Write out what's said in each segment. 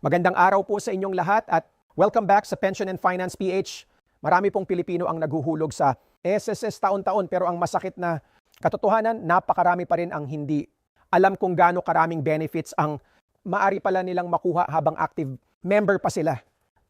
Magandang araw po sa inyong lahat at welcome back sa Pension and Finance PH. Marami pong Pilipino ang naguhulog sa SSS taon-taon pero ang masakit na katotohanan, napakarami pa rin ang hindi alam kung gaano karaming benefits ang maari pala nilang makuha habang active member pa sila.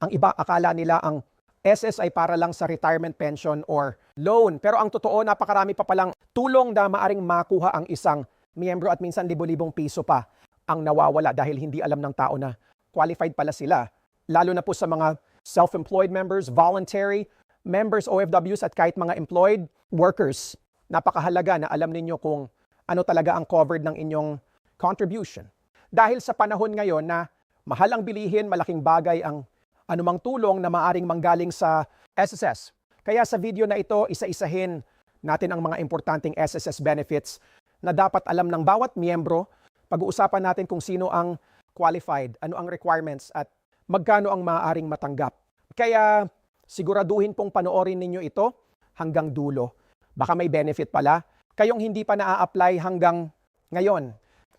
Ang iba akala nila ang SS ay para lang sa retirement pension or loan. Pero ang totoo, napakarami pa palang tulong na maaring makuha ang isang miyembro at minsan libo-libong piso pa ang nawawala dahil hindi alam ng tao na qualified pala sila. Lalo na po sa mga self-employed members, voluntary members, OFWs at kahit mga employed workers. Napakahalaga na alam ninyo kung ano talaga ang covered ng inyong contribution. Dahil sa panahon ngayon na mahal ang bilihin, malaking bagay ang anumang tulong na maaring manggaling sa SSS. Kaya sa video na ito, isa-isahin natin ang mga importanteng SSS benefits na dapat alam ng bawat miyembro. Pag-uusapan natin kung sino ang qualified, ano ang requirements at magkano ang maaaring matanggap. Kaya siguraduhin pong panoorin ninyo ito hanggang dulo. Baka may benefit pala. Kayong hindi pa na-apply hanggang ngayon.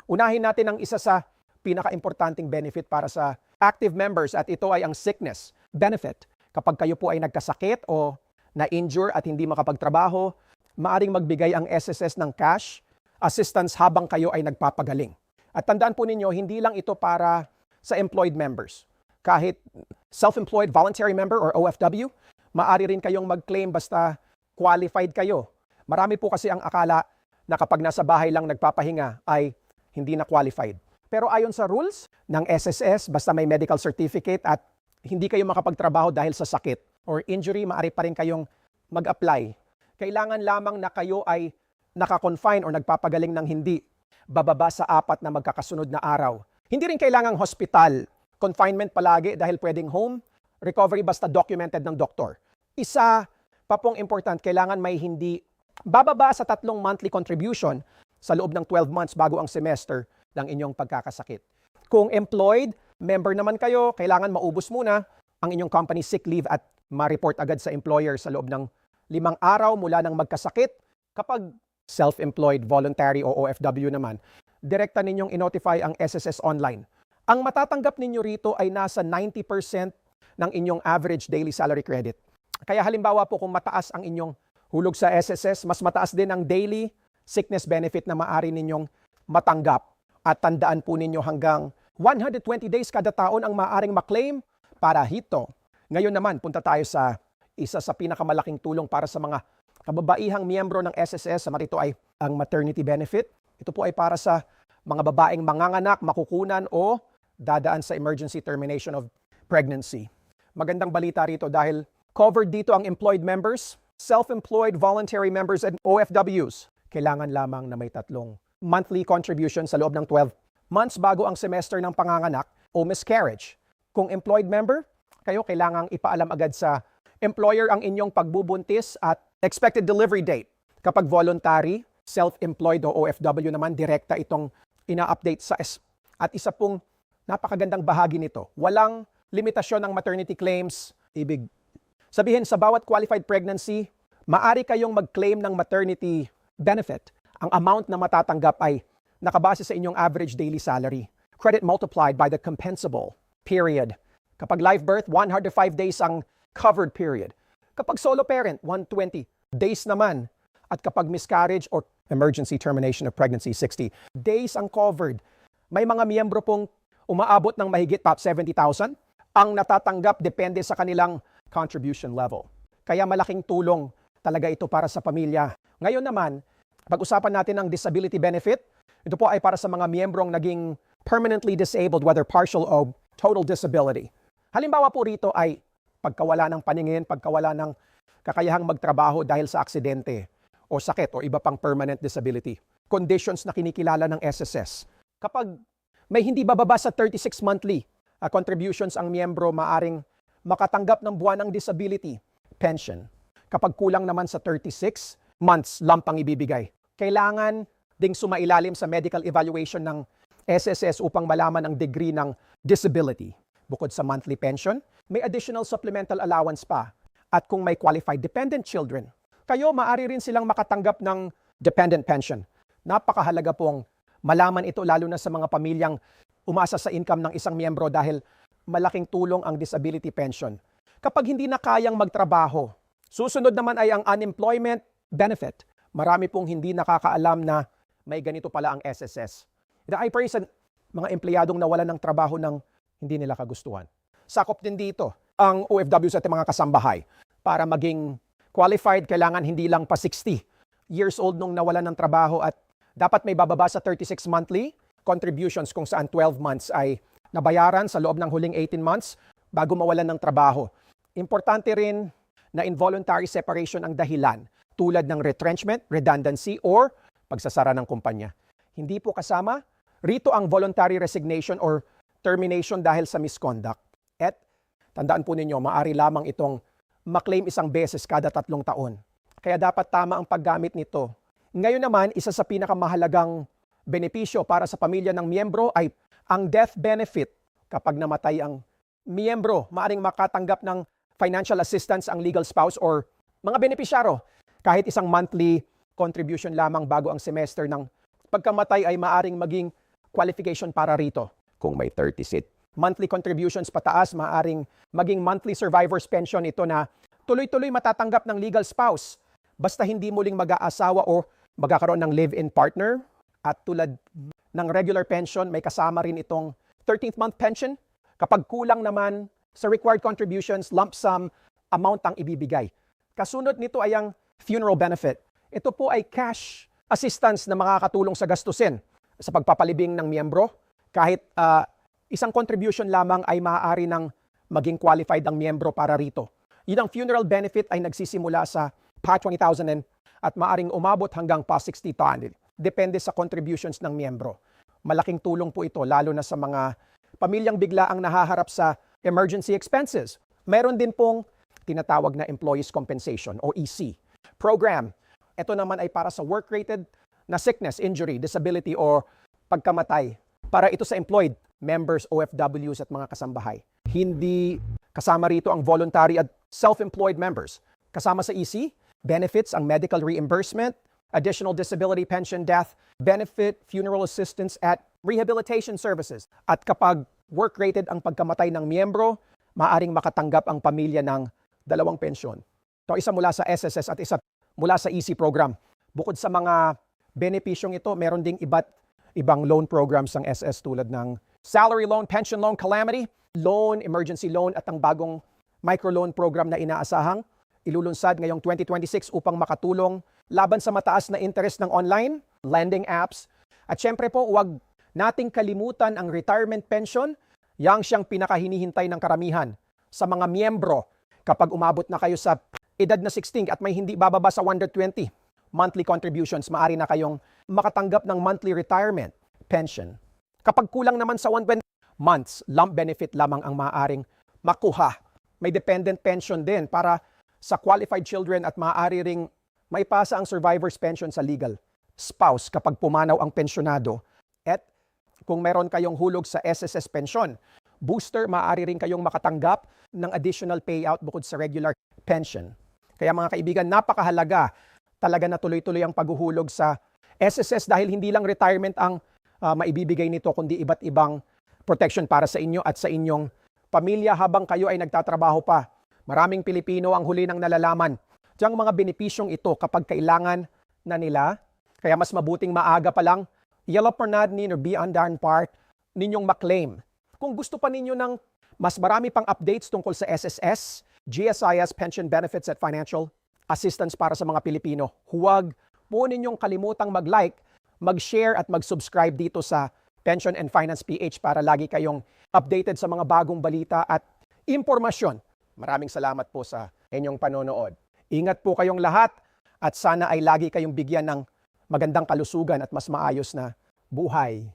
Unahin natin ang isa sa pinaka-importanting benefit para sa active members at ito ay ang sickness benefit. Kapag kayo po ay nagkasakit o na-injure at hindi makapagtrabaho, maaring magbigay ang SSS ng cash assistance habang kayo ay nagpapagaling. At tandaan po ninyo, hindi lang ito para sa employed members. Kahit self-employed voluntary member or OFW, maaari rin kayong mag-claim basta qualified kayo. Marami po kasi ang akala na kapag nasa bahay lang nagpapahinga ay hindi na qualified. Pero ayon sa rules ng SSS, basta may medical certificate at hindi kayo makapagtrabaho dahil sa sakit or injury, maaari pa rin kayong mag-apply. Kailangan lamang na kayo ay naka-confine or nagpapagaling ng hindi bababa sa 4 na magkakasunod na araw. Hindi rin kailangang hospital, confinement palagi dahil pwedeng home recovery basta documented ng doktor. Isa pa pong important, kailangan may hindi bababa sa 3 monthly contribution sa loob ng 12 months bago ang semester ng inyong pagkakasakit. Kung employed, member naman kayo, kailangan maubos muna ang inyong company sick leave at ma-report agad sa employer sa loob ng 5 araw mula nang magkasakit. Kapag self-employed, voluntary o OFW naman, direkta ninyong i-notify ang SSS online. Ang matatanggap ninyo rito ay nasa 90% ng inyong average daily salary credit. Kaya halimbawa po kung mataas ang inyong hulog sa SSS, mas mataas din ang daily sickness benefit na maaari ninyong matanggap. At tandaan po ninyo hanggang 120 days kada taon ang maaaring maklaim para hito. Ngayon naman, punta tayo sa isa sa pinakamalaking tulong para sa mga kababaihang miyembro ng SSS. Ito ay ang maternity benefit. Ito po ay para sa mga babaeng manganganak, makukunan o dadaan sa emergency termination of pregnancy. Magandang balita rito dahil covered dito ang employed members, self-employed voluntary members and OFWs. Kailangan lamang na may 3 monthly contribution sa loob ng 12 months bago ang semester ng panganganak o miscarriage. Kung employed member, kayo kailangang ipaalam agad sa employer ang inyong pagbubuntis at expected delivery date. Kapag voluntary, self-employed o OFW naman, direkta itong ina-update sa At isa pong napakagandang bahagi nito, walang limitasyon ng maternity claims. Ibig sabihin sa bawat qualified pregnancy, maari kayong mag-claim ng maternity benefit. Ang amount na matatanggap ay nakabase sa inyong average daily salary. Credit multiplied by the compensable period. Kapag live birth, 105 days ang covered period. Kapag solo parent, 120 days naman. At kapag miscarriage or emergency termination of pregnancy, 60 days ang covered. May mga miyembro pong umaabot ng mahigit pa 70,000. Ang natatanggap depende sa kanilang contribution level. Kaya malaking tulong talaga ito para sa pamilya. Ngayon naman, pag-usapan natin ang disability benefit. Ito po ay para sa mga miyembrong naging permanently disabled, whether partial o total disability. Halimbawa po rito ay pagkawala ng paningin, pagkawala ng kakayahang magtrabaho dahil sa aksidente o sakit o iba pang permanent disability. Conditions na kinikilala ng SSS. Kapag may hindi bababa sa 36 monthly contributions ang miyembro, maaring makatanggap ng buwanang disability pension. Kapag kulang naman sa 36 months, lump ang ibibigay. Kailangan ding sumailalim sa medical evaluation ng SSS upang malaman ang degree ng disability. Bukod sa monthly pension, may additional supplemental allowance pa. At kung may qualified dependent children, kayo maaari rin silang makatanggap ng dependent pension. Napakahalaga pong malaman ito lalo na sa mga pamilyang umasa sa income ng isang miyembro dahil malaking tulong ang disability pension. Kapag hindi na kayang magtrabaho, susunod naman ay ang unemployment benefit. Marami pong hindi nakakaalam na may ganito pala ang SSS. Ito ay para sa mga empleyadong nawalan ng trabaho ng hindi nila kagustuhan. Sakop din dito ang OFWs at mga kasambahay. Para maging qualified, kailangan hindi lang pa 60 years old nung nawalan ng trabaho at dapat may bababa sa 36 monthly contributions kung saan 12 months ay nabayaran sa loob ng huling 18 months bago mawalan ng trabaho. Importante rin na involuntary separation ang dahilan tulad ng retrenchment, redundancy, or pagsasara ng kumpanya. Hindi po kasama rito ang voluntary resignation or termination dahil sa misconduct. At tandaan po ninyo, maaari lamang itong maklaim isang beses kada 3 taon. Kaya dapat tama ang paggamit nito. Ngayon naman, isa sa pinakamahalagang benepisyo para sa pamilya ng miyembro ay ang death benefit. Kapag namatay ang miyembro, maaring makatanggap ng financial assistance ang legal spouse or mga benepisyaro. Kahit isang monthly contribution lamang bago ang semester ng pagkamatay ay maaring maging qualification para rito. Kung may 30 seat monthly contributions pataas, maaring maging monthly survivor's pension ito na tuloy-tuloy matatanggap ng legal spouse. Basta hindi muling mag-aasawa o magkakaroon ng live-in partner. At tulad ng regular pension, may kasama rin itong 13th month pension. Kapag kulang naman sa required contributions, lump sum amount ang ibibigay. Kasunod nito ay ang funeral benefit. Ito po ay cash assistance na makakatulong sa gastusin sa pagpapalibing ng miyembro. Kahit isang contribution lamang ay maaari ng maging qualified ang miyembro para rito. Yun ang funeral benefit ay nagsisimula sa pa 20,000 at maaring umabot hanggang pa 60,000. Depende sa contributions ng miyembro. Malaking tulong po ito lalo na sa mga pamilyang bigla ang nahaharap sa emergency expenses. Meron din pong tinatawag na Employees Compensation o EC program. Ito naman ay para sa work-related na sickness, injury, disability o pagkamatay. Para ito sa employed members, OFWs at mga kasambahay. Hindi kasama rito ang voluntary at self-employed members. Kasama sa EC, benefits ang medical reimbursement, additional disability pension, death benefit, funeral assistance at rehabilitation services. At kapag work-rated ang pagkamatay ng miyembro, maaring makatanggap ang pamilya ng 2 pensyon. Ito isa mula sa SSS at isa mula sa EC program. Bukod sa mga benepisyong ito, meron ding ibang loan programs ng SS tulad ng salary loan, pension loan, calamity loan, emergency loan at ang bagong microloan program na inaasahang ilulunsad ngayong 2026 upang makatulong laban sa mataas na interest ng online lending apps. At syempre po, huwag nating kalimutan ang retirement pension. Yang siyang pinakahinihintay ng karamihan sa mga miyembro kapag umabot na kayo sa edad na 16 at may hindi bababa sa 120 monthly contributions, maaari na kayong makatanggap ng monthly retirement pension. Kapag kulang naman sa 120 months, lump benefit lamang ang maaaring makuha. May dependent pension din para sa qualified children at maaari ring may pasa ang survivor's pension sa legal spouse kapag pumanaw ang pensyonado. At kung meron kayong hulog sa SSS pension, booster, maaari rin kayong makatanggap ng additional payout bukod sa regular pension. Kaya mga kaibigan, napakahalaga talaga na tuloy-tuloy ang paghuhulog sa SSS dahil hindi lang retirement ang maibibigay nito kundi iba't ibang protection para sa inyo at sa inyong pamilya habang kayo ay nagtatrabaho pa. Maraming Pilipino ang huli ng nalalaman diyang mga benepisyong ito kapag kailangan na nila. Kaya mas mabuting maaga pa lang, yalapornadnin or be undarn part ninyong maklaim. Kung gusto pa ninyo ng mas marami pang updates tungkol sa SSS, GSIS, pension benefits at financial assistance para sa mga Pilipino, huwag po ninyong kalimutang mag-like, mag-share at mag-subscribe dito sa Pension and Finance PH para lagi kayong updated sa mga bagong balita at impormasyon. Maraming salamat po sa inyong panonood. Ingat po kayong lahat at sana ay lagi kayong bigyan ng magandang kalusugan at mas maayos na buhay.